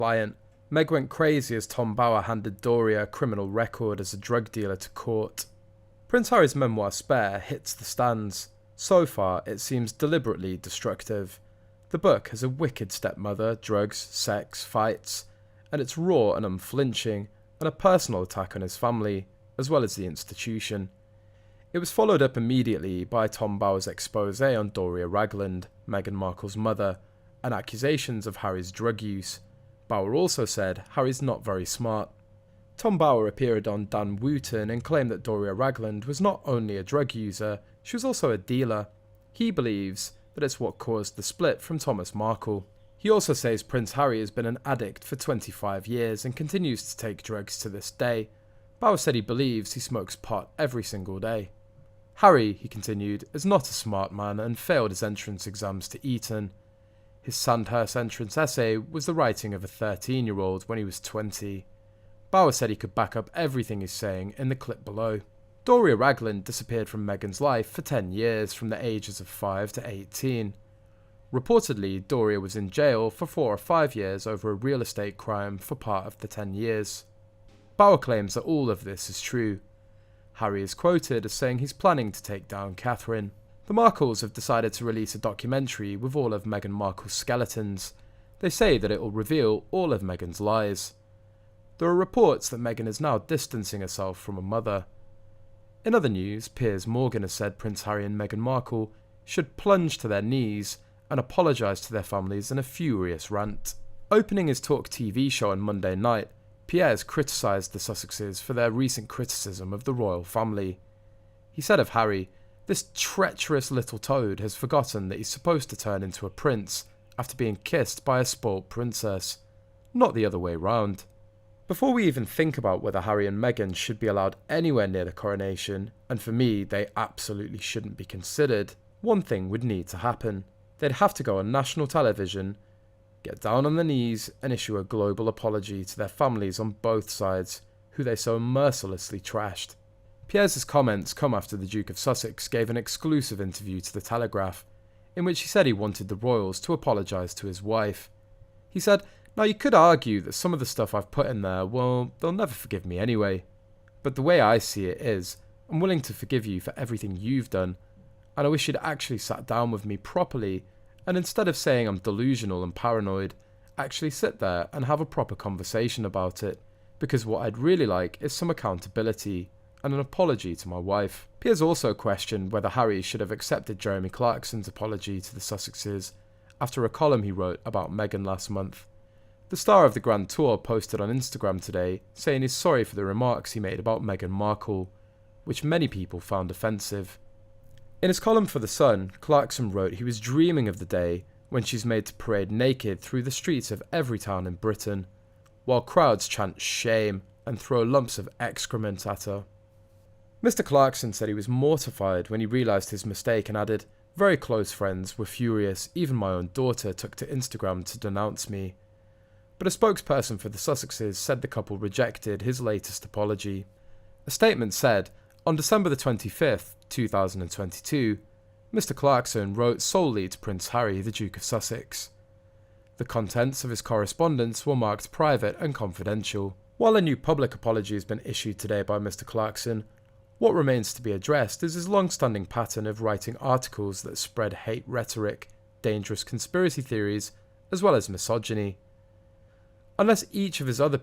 client. Meg went crazy as Tom Bower handed Doria a criminal record as a drug dealer to court. Prince Harry's memoir Spare hits the stands. So far, it seems deliberately destructive. The book has a wicked stepmother, drugs, sex, fights, and it's raw and unflinching, and a personal attack on his family, as well as the institution. It was followed up immediately by Tom Bower's exposé on Doria Ragland, Meghan Markle's mother, and accusations of Harry's drug use. Bower also said Harry's not very smart. Tom Bower appeared on Dan Wootton and claimed that Doria Ragland was not only a drug user, she was also a dealer. He believes that it's what caused the split from Thomas Markle. He also says Prince Harry has been an addict for 25 years and continues to take drugs to this day. Bower said he believes he smokes pot every single day. Harry, he continued, is not a smart man and failed his entrance exams to Eton. His Sandhurst entrance essay was the writing of a 13-year-old when he was 20. Bower said he could back up everything he's saying in the clip below. Doria Ragland disappeared from Meghan's life for 10 years from the ages of 5 to 18. Reportedly, Doria was in jail for 4 or 5 years over a real estate crime for part of the 10 years. Bower claims that all of this is true. Harry is quoted as saying he's planning to take down Catherine. The Markles have decided to release a documentary with all of Meghan Markle's skeletons. They say that it will reveal all of Meghan's lies. There are reports that Meghan is now distancing herself from her mother. In other news, Piers Morgan has said Prince Harry and Meghan Markle should plunge to their knees and apologise to their families in a furious rant. Opening his Talk TV show on Monday night, Piers criticised the Sussexes for their recent criticism of the royal family. He said of Harry, "This treacherous little toad has forgotten that he's supposed to turn into a prince after being kissed by a spoilt princess, not the other way round." Before we even think about whether Harry and Meghan should be allowed anywhere near the coronation, and for me they absolutely shouldn't be considered, one thing would need to happen. They'd have to go on national television, get down on their knees and issue a global apology to their families on both sides, who they so mercilessly trashed. Piers's comments come after the Duke of Sussex gave an exclusive interview to The Telegraph, in which he said he wanted the royals to apologise to his wife. He said, "Now you could argue that some of the stuff I've put in there, well, they'll never forgive me anyway. But the way I see it is, I'm willing to forgive you for everything you've done, and I wish you'd actually sat down with me properly, and instead of saying I'm delusional and paranoid, actually sit there and have a proper conversation about it, because what I'd really like is some accountability and an apology to my wife." Piers also questioned whether Harry should have accepted Jeremy Clarkson's apology to the Sussexes after a column he wrote about Meghan last month. The star of the Grand Tour posted on Instagram today saying he's sorry for the remarks he made about Meghan Markle, which many people found offensive. In his column for The Sun, Clarkson wrote he was dreaming of the day when she's made to parade naked through the streets of every town in Britain, while crowds chant shame and throw lumps of excrement at her. Mr. Clarkson said he was mortified when he realised his mistake and added, "Very close friends were furious, even my own daughter took to Instagram to denounce me." But a spokesperson for the Sussexes said the couple rejected his latest apology. A statement said, on December the 25th, 2022, Mr. Clarkson wrote solely to Prince Harry, the Duke of Sussex. The contents of his correspondence were marked private and confidential. While a new public apology has been issued today by Mr. Clarkson, what remains to be addressed is his long-standing pattern of writing articles that spread hate rhetoric, dangerous conspiracy theories, as well as misogyny. Unless each of his other